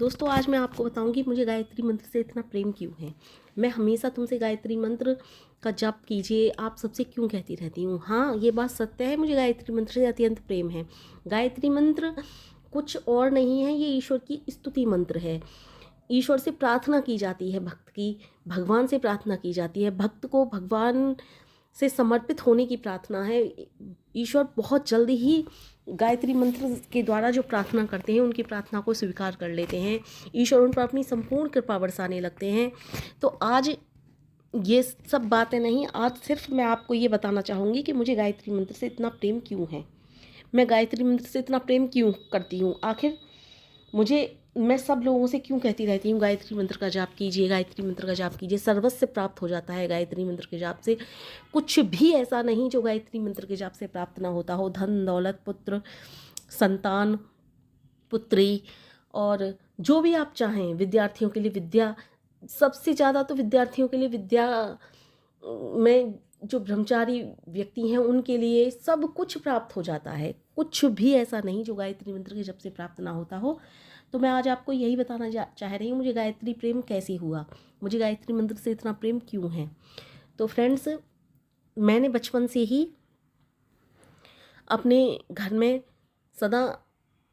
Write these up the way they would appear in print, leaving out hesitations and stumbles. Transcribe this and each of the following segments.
दोस्तों आज मैं आपको बताऊंगी मुझे गायत्री मंत्र से इतना प्रेम क्यों है। मैं हमेशा तुमसे गायत्री मंत्र का जप कीजिए आप सबसे क्यों कहती रहती हूँ। हाँ, ये बात सत्य है, मुझे गायत्री मंत्र से अत्यंत प्रेम है। गायत्री मंत्र कुछ और नहीं है, ये ईश्वर की स्तुति मंत्र है। ईश्वर से प्रार्थना की जाती है, भक्त की भगवान से प्रार्थना की जाती है, भक्त को भगवान से समर्पित होने की प्रार्थना है। ईश्वर बहुत जल्दी ही गायत्री मंत्र के द्वारा जो प्रार्थना करते हैं उनकी प्रार्थना को स्वीकार कर लेते हैं। ईश्वर उन पर अपनी संपूर्ण कृपा बरसाने लगते हैं। तो आज ये सब बातें नहीं, आज सिर्फ मैं आपको ये बताना चाहूँगी कि मुझे गायत्री मंत्र से इतना प्रेम क्यों है, मैं गायत्री मंत्र से इतना प्रेम क्यों करती हूँ। आखिर मैं सब लोगों से क्यों कहती रहती हूँ गायत्री मंत्र का जाप कीजिए, गायत्री मंत्र का जाप कीजिए, सर्वस्व प्राप्त हो जाता है गायत्री मंत्र के जाप से। कुछ भी ऐसा नहीं जो गायत्री मंत्र के जाप से प्राप्त ना होता हो। धन दौलत, पुत्र संतान, पुत्री और जो भी आप चाहें। विद्यार्थियों के लिए विद्या, सबसे ज़्यादा तो विद्यार्थियों के लिए विद्या में जो ब्रह्मचारी व्यक्ति हैं उनके लिए सब कुछ प्राप्त हो जाता है। कुछ भी ऐसा नहीं जो गायत्री मंत्र के जप से प्राप्त ना होता हो। तो मैं आज आपको यही बताना चाह रही हूँ मुझे गायत्री प्रेम कैसे हुआ, मुझे गायत्री मंत्र से इतना प्रेम क्यों है। तो फ्रेंड्स, मैंने बचपन से ही अपने घर में सदा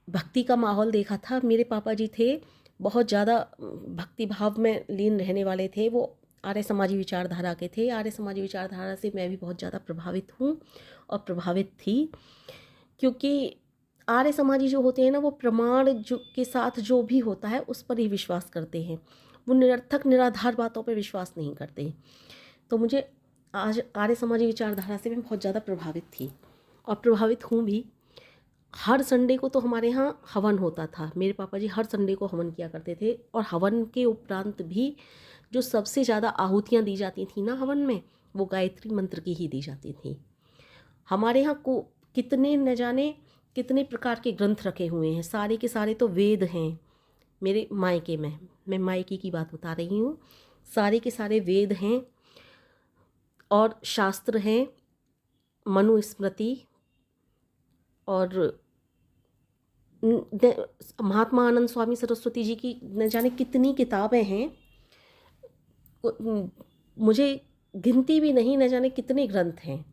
भक्ति का माहौल देखा था। मेरे पापा जी थे बहुत ज़्यादा भक्ति भाव में लीन रहने वाले थे। वो आर्य समाजी विचारधारा के थे। आर्य समाजी विचारधारा से मैं भी बहुत ज़्यादा प्रभावित हूँ और प्रभावित थी, क्योंकि आर्य समाजी जो होते हैं ना, वो प्रमाण जो के साथ जो भी होता है उस पर ही विश्वास करते हैं। वो निरर्थक निराधार बातों पर विश्वास नहीं करते। तो मुझे आज आर्य समाजी विचारधारा से मैं बहुत ज़्यादा प्रभावित थी और प्रभावित हूँ भी। हर संडे को तो हमारे यहाँ हवन होता था। मेरे पापा जी हर संडे को हवन किया करते थे और हवन के उपरांत भी जो सबसे ज़्यादा आहुतियाँ दी जाती थी ना हवन में, वो गायत्री मंत्र की ही दी जाती थी। हमारे यहाँ को कितने न जाने कितने प्रकार के ग्रंथ रखे हुए हैं, सारे के सारे तो वेद हैं। मेरे मायके में, मैं मायके की बात बता रही हूँ, सारे के सारे वेद हैं और शास्त्र हैं, मनुस्मृति और महात्मा आनंद स्वामी सरस्वती जी की न जाने कितनी किताबें हैं। मुझे गिनती भी नहीं, न जाने कितने ग्रंथ हैं।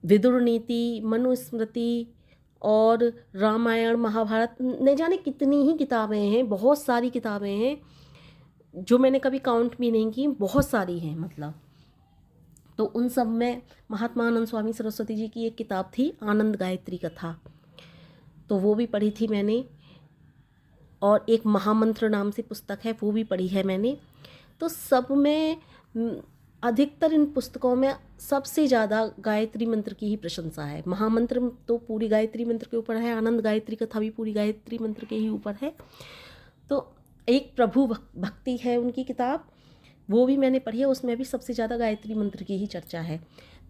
विदुर नीति, मनुस्मृति और रामायण महाभारत, न जाने कितनी ही किताबें हैं। बहुत सारी किताबें हैं जो मैंने कभी काउंट भी नहीं की, बहुत सारी हैं मतलब। तो उन सब में महात्मा आनंद स्वामी सरस्वती जी की एक किताब थी आनंद गायत्री कथा, तो वो भी पढ़ी थी मैंने। और एक महामंत्र नाम से पुस्तक है, वो भी पढ़ी है मैंने। तो सब में अधिकतर इन पुस्तकों में सबसे ज़्यादा गायत्री मंत्र की ही प्रशंसा है। महामंत्र तो पूरी गायत्री मंत्र के ऊपर है, आनंद गायत्री कथा भी पूरी गायत्री मंत्र के ही ऊपर है। तो एक प्रभु भक्ति है उनकी किताब, वो भी मैंने पढ़ी है, उसमें भी सबसे ज़्यादा गायत्री मंत्र की ही चर्चा है।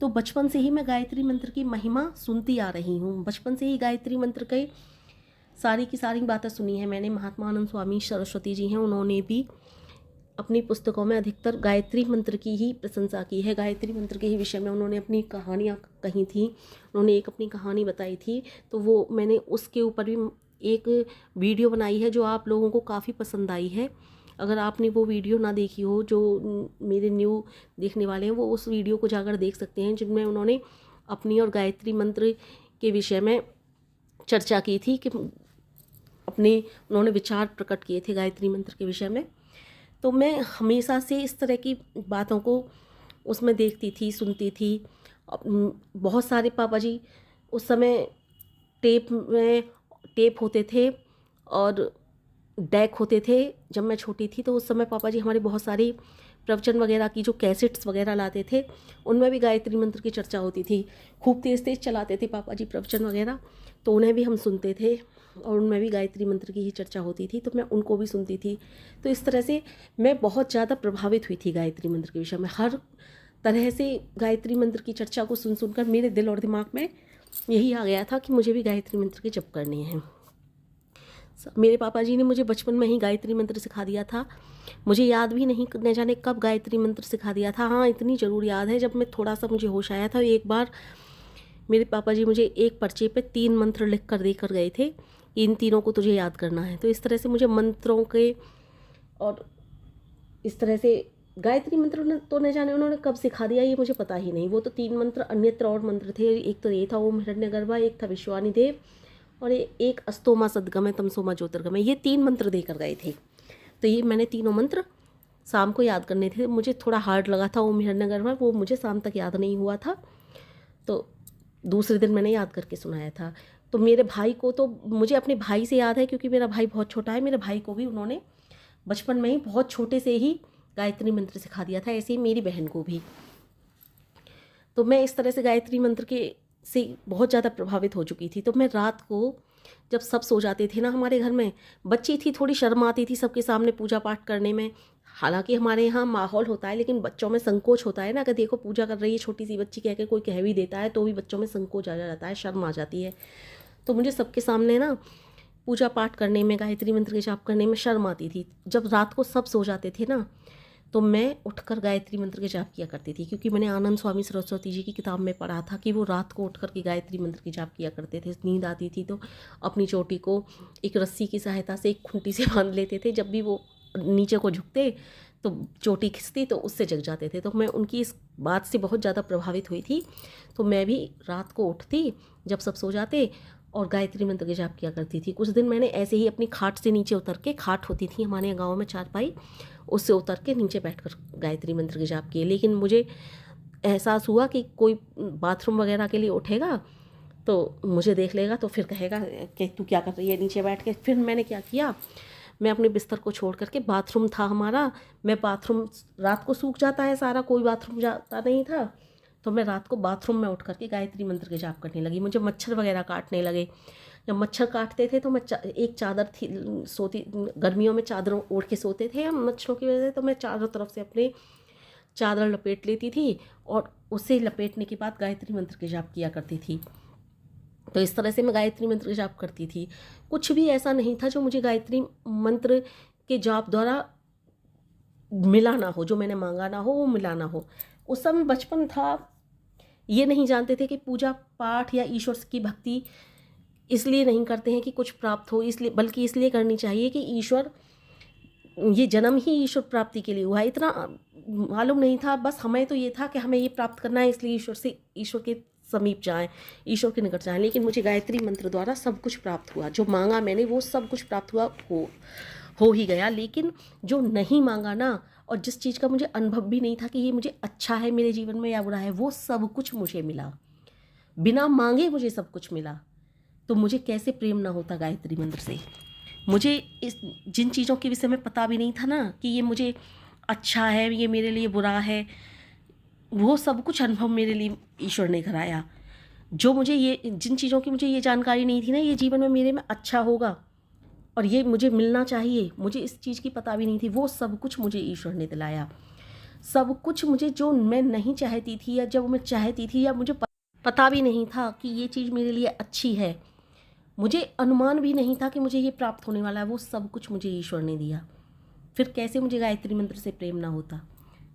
तो बचपन से ही मैं गायत्री मंत्र की महिमा सुनती आ रही हूँ। बचपन से ही गायत्री मंत्र के सारी की सारी बातें सुनी है मैंने। महात्मा आनंद स्वामी सरस्वती जी हैं, उन्होंने भी अपनी पुस्तकों में अधिकतर गायत्री मंत्र की ही प्रशंसा की है। गायत्री मंत्र के ही विषय में उन्होंने अपनी कहानियाँ कही थी। उन्होंने एक अपनी कहानी बताई थी, तो वो मैंने उसके ऊपर भी एक वीडियो बनाई है जो आप लोगों को काफ़ी पसंद आई है। अगर आपने वो वीडियो ना देखी हो, जो मेरे न्यू देखने वाले हैं, वो उस वीडियो को जाकर देख सकते हैं, जिनमें उन्होंने अपनी और गायत्री मंत्र के विषय में चर्चा की थी कि उन्होंने विचार प्रकट किए थे गायत्री मंत्र के विषय में। तो मैं हमेशा से इस तरह की बातों को उसमें देखती थी, सुनती थी। बहुत सारे पापा जी उस समय टेप होते थे और डेक होते थे। जब मैं छोटी थी तो उस समय पापा जी हमारे बहुत सारी प्रवचन वगैरह की जो कैसेट्स वगैरह लाते थे, उनमें भी गायत्री मंत्र की चर्चा होती थी। खूब तेज़ तेज़ चलाते थे पापा जी प्रवचन वगैरह, तो उन्हें भी हम सुनते थे और उनमें भी गायत्री मंत्र की ही चर्चा होती थी, तो मैं उनको भी सुनती थी। तो इस तरह से मैं बहुत ज़्यादा प्रभावित हुई थी गायत्री मंत्र के विषय में। हर तरह से गायत्री मंत्र की चर्चा को सुन सुनकर मेरे दिल और दिमाग में यही आ गया था कि मुझे भी गायत्री मंत्र के जप करने हैं। मेरे पापा जी ने मुझे बचपन में ही गायत्री मंत्र सिखा दिया था। मुझे याद भी नहीं, न जाने कब गायत्री मंत्र सिखा दिया था। हाँ, इतनी ज़रूर याद है, जब मैं थोड़ा सा मुझे होश आया था, एक बार मेरे पापा जी मुझे एक पर्चे पे 3 मंत्र लिख कर दे कर गए थे। कि इन तीनों को तुझे याद करना है। तो इस तरह से मुझे मंत्रों के और इस तरह से गायत्री मंत्र ने तो न जाने उन्होंने कब सिखा दिया, ये मुझे पता ही नहीं। वो तो 3 मंत्र अन्यत्र और मंत्र थे। एक तो ये था ओम हिरण्यगर्भा, एक था विश्वानि देव और एक अस्तोमा सद्गमय तमसोमा ज्योतिर्गमय, ये 3 मंत्र देकर गए थे। तो ये मैंने तीनों मंत्र शाम को याद करने थे। मुझे थोड़ा हार्ड लगा था ओम हिरण्यगर्भा, वो मुझे शाम तक याद नहीं हुआ था, तो दूसरे दिन मैंने याद करके सुनाया था। तो मेरे भाई को तो मुझे अपने भाई से याद है, क्योंकि मेरा भाई बहुत छोटा है। मेरे भाई को भी उन्होंने बचपन में ही बहुत छोटे से ही गायत्री मंत्र सिखा दिया था, ऐसे ही मेरी बहन को भी। तो मैं इस तरह से गायत्री मंत्र के से बहुत ज़्यादा प्रभावित हो चुकी थी। तो मैं रात को जब सब सो जाते थे ना, हमारे घर में बच्ची थी, थोड़ी शर्म आती थी सबके सामने पूजा पाठ करने में। हालांकि हमारे यहाँ माहौल होता है, लेकिन बच्चों में संकोच होता है ना, कि देखो पूजा कर रही है छोटी सी बच्ची, कह के कोई कह भी देता है तो भी बच्चों में संकोच आ जाता है, शर्म आ जाती है। तो मुझे सबके सामने ना पूजा पाठ करने में, गायत्री मंत्र के जाप करने में शर्म आती थी। जब रात को सब सो जाते थे ना, तो मैं उठकर गायत्री मंत्र के जाप किया करती थी, क्योंकि मैंने आनंद स्वामी सरस्वती जी की किताब में पढ़ा था कि वो रात को उठकर के गायत्री मंत्र के जाप किया करते थे। नींद आती थी तो अपनी चोटी को एक रस्सी की सहायता से एक खूंटी से बांध लेते थे। जब भी वो नीचे को झुकते तो चोटी खिंचती तो उससे जग जाते थे। तो मैं उनकी इस बात से बहुत ज़्यादा प्रभावित हुई थी। तो मैं भी रात को उठती जब सब सो जाते और गायत्री मंत्र के जाप किया करती थी। कुछ दिन मैंने ऐसे ही अपनी खाट से नीचे उतर के, खाट होती थी हमारे यहाँ गाँव में चारपाई, उससे उतर के नीचे बैठकर गायत्री मंत्र के जाप किए। लेकिन मुझे एहसास हुआ कि कोई बाथरूम वगैरह के लिए उठेगा तो मुझे देख लेगा, तो फिर कहेगा कि तू क्या कर रही है नीचे बैठ के। फिर मैंने क्या किया, मैं अपने बिस्तर को छोड़ करके, बाथरूम था हमारा, मैं बाथरूम रात को सूख जाता है सारा, कोई बाथरूम जाता नहीं था, तो मैं रात को बाथरूम में उठ करके गायत्री मंत्र के जाप करने लगी। मुझे मच्छर वगैरह काटने लगे। जब मच्छर काटते थे तो मैं एक चादर थी, सोती, गर्मियों में चादर ओढ़ के सोते थे हम मच्छरों की वजह से, तो मैं चारों तरफ से अपने चादर लपेट लेती थी और उसे लपेटने के बाद गायत्री मंत्र के जाप किया करती थी। तो इस तरह से मैं गायत्री मंत्र के जाप करती थी। कुछ भी ऐसा नहीं था जो मुझे गायत्री मंत्र के जाप द्वारा मिला ना हो, जो मैंने मांगा ना हो वो मिला ना हो। उस समय बचपन था, ये नहीं जानते थे कि पूजा पाठ या ईश्वर की भक्ति इसलिए नहीं करते हैं कि कुछ प्राप्त हो, इसलिए, बल्कि इसलिए करनी चाहिए कि ईश्वर, ये जन्म ही ईश्वर प्राप्ति के लिए हुआ है। इतना मालूम नहीं था, बस हमें तो ये था कि हमें ये प्राप्त करना है, इसलिए ईश्वर के समीप जाएं, ईश्वर के निकट जाएं। लेकिन मुझे गायत्री मंत्र द्वारा सब कुछ प्राप्त हुआ। जो मांगा मैंने वो सब कुछ प्राप्त हुआ, हो ही गया। लेकिन जो नहीं मांगा ना, और जिस चीज़ का मुझे अनुभव भी नहीं था कि ये मुझे अच्छा है मेरे जीवन में या बुरा है, वो सब कुछ मुझे मिला। बिना मांगे मुझे सब कुछ मिला। तो मुझे कैसे प्रेम ना होता गायत्री मंत्र से। मुझे इस जिन चीज़ों के विषय में पता भी नहीं था ना कि ये मुझे अच्छा है, ये मेरे लिए बुरा है, वो सब कुछ अनुभव मेरे लिए ईश्वर ने कराया। जो मुझे ये, जिन चीज़ों की मुझे ये जानकारी नहीं थी ना, ये जीवन में मेरे में अच्छा होगा और ये मुझे मिलना चाहिए, मुझे इस चीज़ की पता भी नहीं थी, वो सब कुछ मुझे ईश्वर ने दिलाया। सब कुछ मुझे, जो मैं नहीं चाहती थी या जब मैं चाहती थी या मुझे पता भी नहीं था कि ये चीज़ मेरे लिए अच्छी है, मुझे अनुमान भी नहीं था कि मुझे ये प्राप्त होने वाला है, वो सब कुछ मुझे ईश्वर ने दिया। फिर कैसे मुझे गायत्री मंत्र से प्रेम ना होता।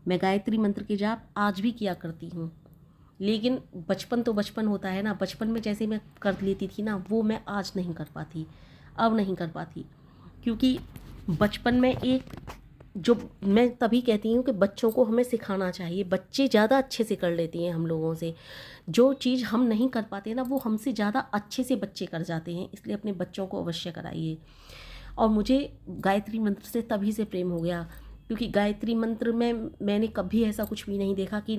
मैं गायत्री मंत्र के जाप आज भी किया करती हूँ। लेकिन बचपन तो बचपन होता है ना, बचपन में जैसे मैं कर लेती थी ना, वो मैं आज नहीं कर पाती, अब नहीं कर पाती। क्योंकि बचपन में एक, जो मैं तभी कहती हूँ कि बच्चों को हमें सिखाना चाहिए। बच्चे ज़्यादा अच्छे से कर लेती हैं हम लोगों से, जो चीज़ हम नहीं कर पाते ना, वो हमसे ज़्यादा अच्छे से बच्चे कर जाते हैं। इसलिए अपने बच्चों को अवश्य कराइए। और मुझे गायत्री मंत्र से तभी से प्रेम हो गया, क्योंकि गायत्री मंत्र में मैंने कभी ऐसा कुछ भी नहीं देखा कि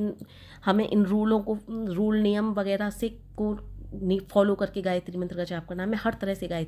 हमें इन रूल नियम वगैरह से को फॉलो करके गायत्री मंत्र का जाप करना है। मैं हर तरह से गायत्री